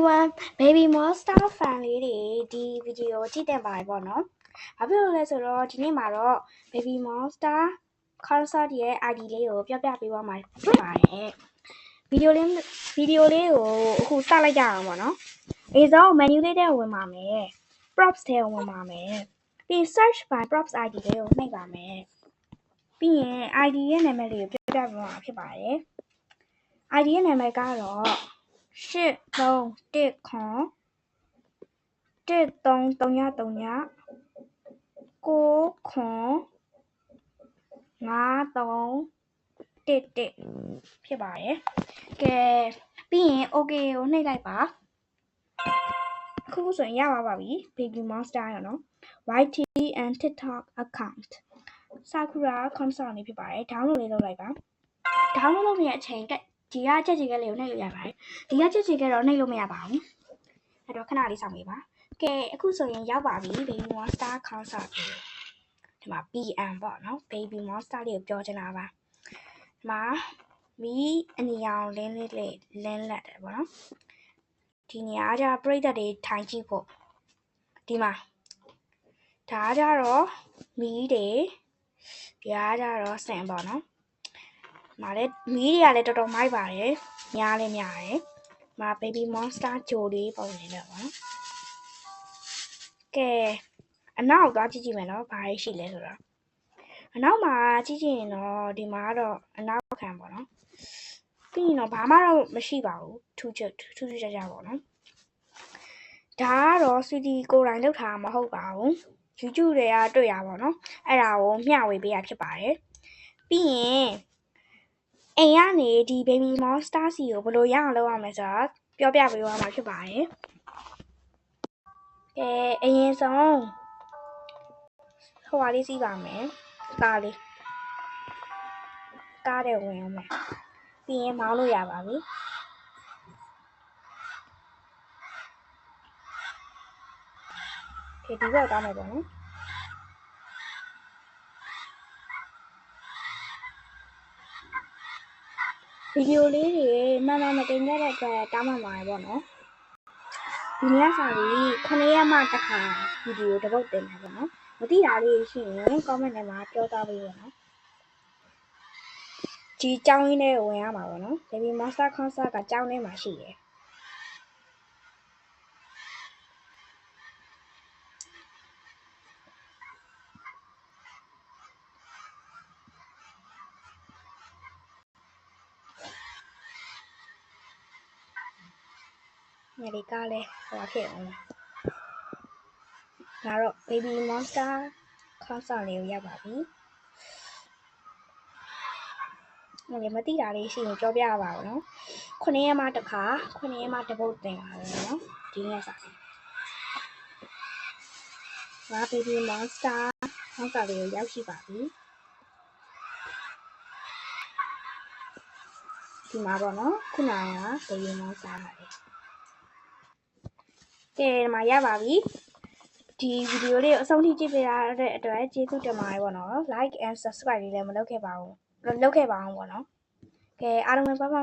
everyone baby monster fan လေးတွေဒီဗီဒီယိုကြည့်တဲ့ပါတယ်ပေါ့နော်။ဘာဖြစ်လို့လဲဆိုတော့ဒီနေ့မှာတော့ baby monster concert ရဲ့ ID လေးကိုပြောပြပေးသွားမှာဖြစ်ပါတယ်။ဗီဒီယိုလေးကိုအခုစလိုက်ကြအောင်ပေါ့နော်။အေးစော menu လေးထဲဝင်ပါမယ်။ props ထဲဝင်ပါမယ်။ပြီး search by props ID လေးကိုနှိပ်ပါမယ်။ပြီးရင် ID ရဲ့နာမည်လေးကိုပြောပြပေးမှာဖြစ်ပါတယ်။ ID ရဲ့နာမည်ကတော့831ခွန်1333 9ခွန်5311ဖြစ်ပါတယ်။ကဲပြီးရင် OK ကိုနှိပ်လိုက်ပါ။အခုဆိုရင်ရပါပြီ Baby Monster ရနော် YT and TikTok account Sakura concert လေးဖြစ်ပါတယ်။ download လေးလုပ်လိုက်ပါ။ download လုပ်နေတဲ့အချိန်ဒီကချက်ချင်ကလေးကိုနှိပ်လို့ရပါတယ်။ဒီကချက်ချင်ကတော့နှိပ်လို့မရပါဘူး။အဲ့တော့ခဏလေးစောင့်ပေးပါ။ကဲအခုဆိုရင်ရောက်ပါပြီ Baby Monster concert ဒီမှာ BM ပေါ့နော် Baby Monster လေးကိုပြောချင်တာပါ။ဒီမှာမီးအနီရောင်လင်းလက်တယ်ပေါ့နော်။ဒီနေရာကျပရိသတ်တွေထိုင်ကြည့်ဖို့ဒီမှာဒါကြတော့မီးတွေဒီကကြတော့ဆင်ပေါ့နော်။မှာလည်းမီးတွေကလည်းတော်တော်မိုက်ပါတယ်များလည်းများတယ်မှာ baby monster ဂျိုလေးပုံနေတယ်ပေါ့နော်ကဲအနောက်သွားကြည့်မယ်နော်ဘာရှိလဲဆိုတော့အနောက်မှာကြည့်ရင်တော့ဒီမှာတော့အနောက်ခံပေါ့နော်ပြီးရင်တော့ဘာမှတော့မရှိပါဘူးထူးခြားပေါ့နော်ဒါကတော့ CD ကိုယ်တိုင်လုပ်ထားမှာမဟုတ်ပါဘူး YouTube တွေကတွေ့ရပါတော့နော်အဲ့ဒါကိုမျှဝေပေးရဖြစ်ပါတယ်ပြီးရင်အိမ်ကနေဒီ baby monster စီကိုဘယ်လိုရအောင်လုပ်ရမလဲဆိုတာပြောပြပေးသွားမှာဖြစ်ပါတယ်။ကဲအရင်ဆုံးဟိုဟာလေးစီးပါမယ်။ကားတဲ့ဝင်အောင်မယ်။ပြီးရင်မောင်းလို့ရပါပြီ။ဒီဘက်တောင်းမယ်ပေါ့နော်။ဗီဒီယိုလေးတွေမှန်မတင်ခဲ့တဲ့အတွက်တောင်းမှမှာပေါ့နော်ဒီနေ့ကစားပြီး9ရက်မှတစ်ခါဗီဒီယိုတစ်ပုတ်တင်မယ်ပေါ့နော်မသိတာလေးရှိရင် comment ထဲမှာပြောသားပေးပေါ့နော်ဒီကြောင်းရင်းထဲဝင်ရမှာပေါ့နော် Baby Monster concert ကကြောင်းထဲမှာရှိတယ်ညလေးကားလဲဟိုဖြစ်အောင်ဒါတော့ Baby Monster concert လေးကိုရောက်ပါပြီမသိတာလေးရှိရင်ပြောပြရပါဘူးနော်9ရက်မှတစ်ခါ9ရက်မှတစ်ပုတ်တင်ပါတယ်နော်ဒီနေ့စားငါ Baby Monster concert လေးကိုရောက်ရှိပါပြီဒီမှာပေါ့နော်ခုနက Baby Monster ပါတယ်ကဲဒီမှာရပါပြီဒီဗီဒီယိုလေးကိုအဆုံးထိကြည့်ပေးရတဲ့အတွက်ကျေးဇူးတင်ပါတယ်ပေါ့နော် like and subscribe လေးလည်းမလုပ်ခဲ့ပါဘူးပေါ့နော်ကဲအားလုံးပဲပါ